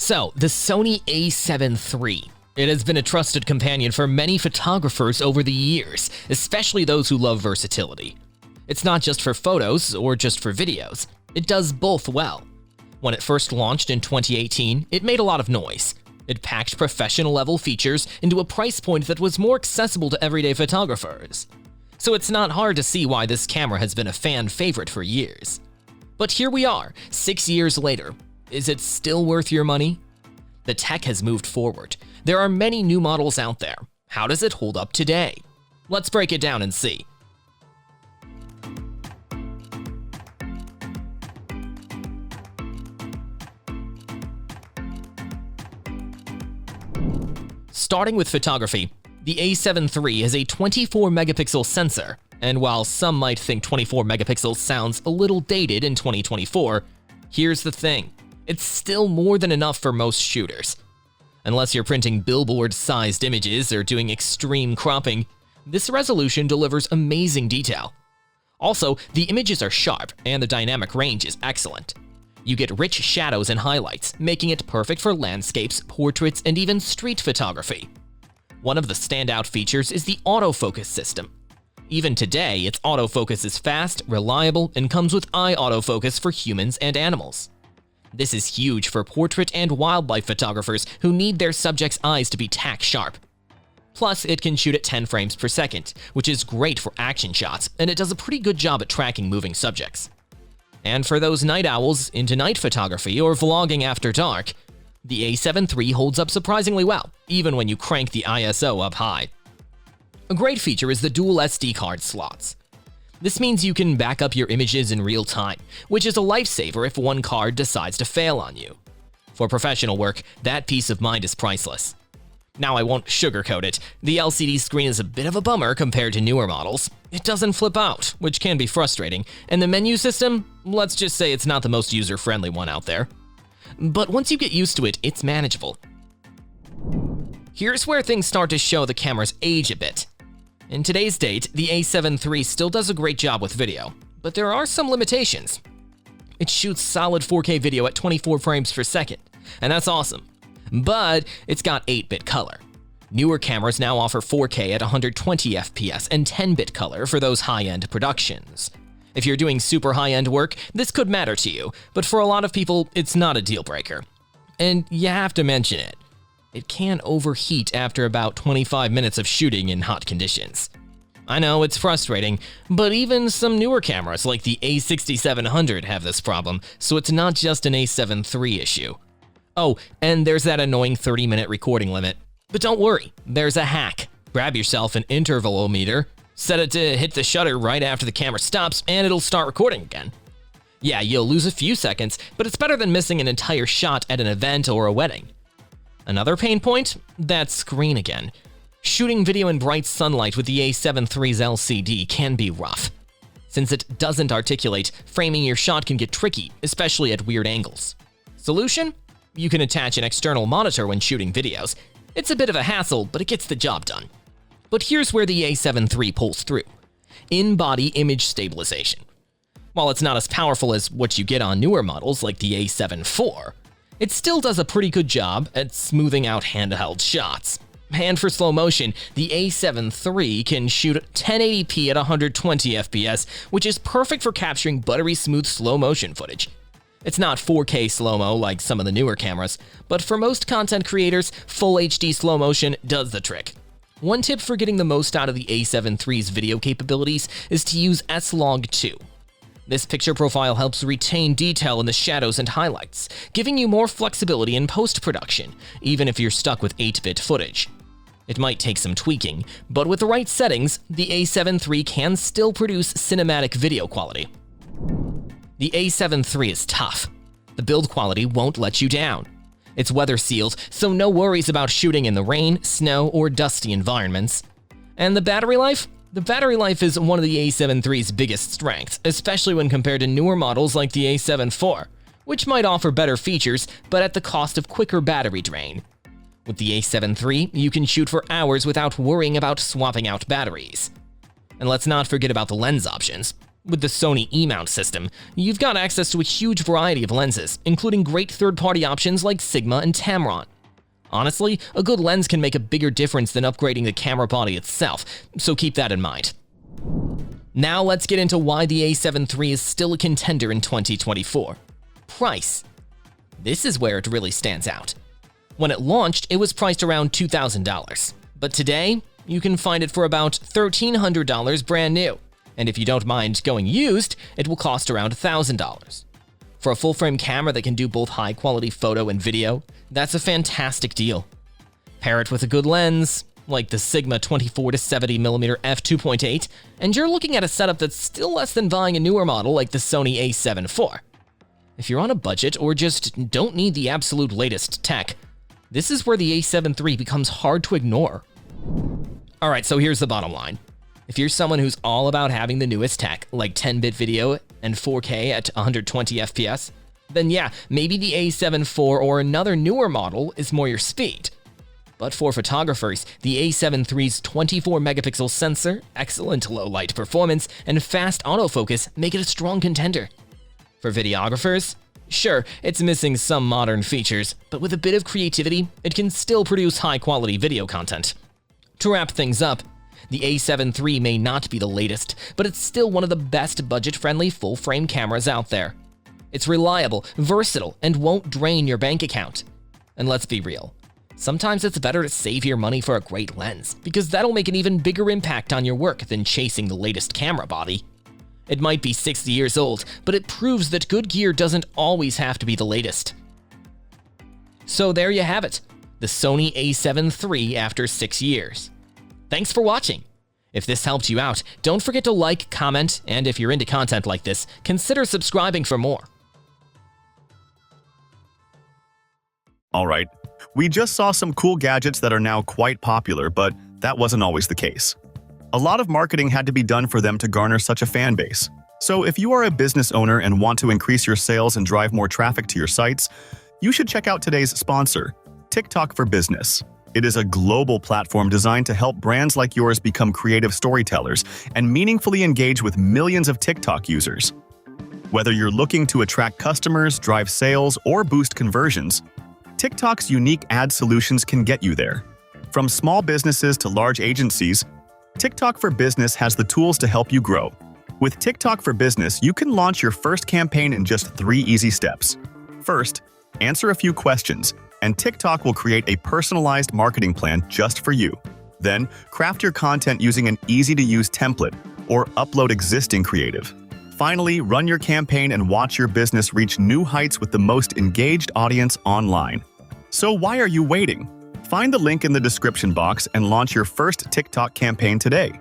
So, the Sony a7 III. It has been a trusted companion for many photographers over the years, especially those who love versatility. It's not just for photos or just for videos. It does both well. When it first launched in 2018, it made a lot of noise. It packed professional-level features into a price point that was more accessible to everyday photographers. So it's not hard to see why this camera has been a fan favorite for years. But here we are, 6 years later. Is it still worth your money? The tech has moved forward. There are many new models out there. How does it hold up today? Let's break it down and see. Starting with photography, the a7 III has a 24-megapixel sensor, and while some might think 24 megapixels sounds a little dated in 2024, here's the thing. It's still more than enough for most shooters. Unless you're printing billboard-sized images or doing extreme cropping, this resolution delivers amazing detail. Also, the images are sharp and the dynamic range is excellent. You get rich shadows and highlights, making it perfect for landscapes, portraits, and even street photography. One of the standout features is the autofocus system. Even today, its autofocus is fast, reliable, and comes with eye autofocus for humans and animals. This is huge for portrait and wildlife photographers who need their subject's eyes to be tack sharp. Plus, it can shoot at 10 frames per second, which is great for action shots, and it does a pretty good job at tracking moving subjects. And for those night owls into night photography or vlogging after dark, the a7 III holds up surprisingly well, even when you crank the ISO up high. A great feature is the dual SD card slots. This means you can back up your images in real time, which is a lifesaver if one card decides to fail on you. For professional work, that peace of mind is priceless. Now, I won't sugarcoat it. The LCD screen is a bit of a bummer compared to newer models. It doesn't flip out, which can be frustrating, and the menu system, let's just say it's not the most user-friendly one out there. But once you get used to it, it's manageable. Here's where things start to show the camera's age a bit. In today's date, the a7 III still does a great job with video, but there are some limitations. It shoots solid 4K video at 24 frames per second, and that's awesome. But it's got 8-bit color. Newer cameras now offer 4K at 120 FPS and 10-bit color for those high-end productions. If you're doing super high-end work, this could matter to you, but for a lot of people, it's not a deal breaker. And you have to mention it. It can overheat after about 25 minutes of shooting in hot conditions. I know it's frustrating, but even some newer cameras like the a6700 have this problem, so it's not just an a7 III issue. Oh, and there's that annoying 30-minute recording limit. But don't worry, there's a hack. Grab yourself an intervalometer, set it to hit the shutter right after the camera stops, and it'll start recording again. Yeah, you'll lose a few seconds, but it's better than missing an entire shot at an event or a wedding. Another pain point? That screen again. Shooting video in bright sunlight with the a7 III's LCD can be rough. Since it doesn't articulate, framing your shot can get tricky, especially at weird angles. Solution? You can attach an external monitor when shooting videos. It's a bit of a hassle, but it gets the job done. But here's where the a7 III pulls through. In-body image stabilization. While it's not as powerful as what you get on newer models like the a7 IV, it still does a pretty good job at smoothing out handheld shots. And for slow motion, the a7 III can shoot 1080p at 120 FPS, which is perfect for capturing buttery smooth slow motion footage. It's not 4K slow-mo like some of the newer cameras, but for most content creators, full HD slow motion does the trick. One tip for getting the most out of the a7 III's video capabilities is to use S-Log2. This picture profile helps retain detail in the shadows and highlights, giving you more flexibility in post-production, even if you're stuck with 8-bit footage. It might take some tweaking, but with the right settings, the a7 III can still produce cinematic video quality. The a7 III is tough. The build quality won't let you down. It's weather-sealed, so no worries about shooting in the rain, snow, or dusty environments. And the battery life? The battery life is one of the a7 III's biggest strengths, especially when compared to newer models like the a7 IV, which might offer better features, but at the cost of quicker battery drain. With the a7 III, you can shoot for hours without worrying about swapping out batteries. And let's not forget about the lens options. With the Sony E-mount system, you've got access to a huge variety of lenses, including great third-party options like Sigma and Tamron. Honestly, a good lens can make a bigger difference than upgrading the camera body itself, so keep that in mind. Now let's get into why the A7 III is still a contender in 2024. Price. This is where it really stands out. When it launched, it was priced around $2,000, but today, you can find it for about $1,300 brand new, and if you don't mind going used, it will cost around $1,000. For a full-frame camera that can do both high-quality photo and video, that's a fantastic deal. Pair it with a good lens, like the Sigma 24-70mm f2.8, and you're looking at a setup that's still less than buying a newer model like the Sony A7 IV. If you're on a budget or just don't need the absolute latest tech, this is where the A7 III becomes hard to ignore. Alright, so here's the bottom line. If you're someone who's all about having the newest tech, like 10-bit video and 4K at 120 FPS, then yeah, maybe the A7 IV or another newer model is more your speed. But for photographers, the A7 III's 24-megapixel sensor, excellent low-light performance, and fast autofocus make it a strong contender. For videographers, sure, it's missing some modern features, but with a bit of creativity, it can still produce high-quality video content. To wrap things up, the A7 III may not be the latest, but it's still one of the best budget-friendly full-frame cameras out there. It's reliable, versatile, and won't drain your bank account. And let's be real, sometimes it's better to save your money for a great lens, because that'll make an even bigger impact on your work than chasing the latest camera body. It might be 60 years old, but it proves that good gear doesn't always have to be the latest. So there you have it, the Sony A7 III after 6 years. Thanks for watching. If this helped you out, don't forget to like, comment, and if you're into content like this, consider subscribing for more. Alright, we just saw some cool gadgets that are now quite popular, but that wasn't always the case. A lot of marketing had to be done for them to garner such a fan base. So if you are a business owner and want to increase your sales and drive more traffic to your sites, you should check out today's sponsor, TikTok for Business. It is a global platform designed to help brands like yours become creative storytellers and meaningfully engage with millions of TikTok users. Whether you're looking to attract customers, drive sales, or boost conversions, TikTok's unique ad solutions can get you there. From small businesses to large agencies, TikTok for Business has the tools to help you grow. With TikTok for Business, you can launch your first campaign in just 3 easy steps. First, answer a few questions, and TikTok will create a personalized marketing plan just for you. Then, craft your content using an easy-to-use template or upload existing creative. Finally, run your campaign and watch your business reach new heights with the most engaged audience online. So why are you waiting? Find the link in the description box and launch your first TikTok campaign today.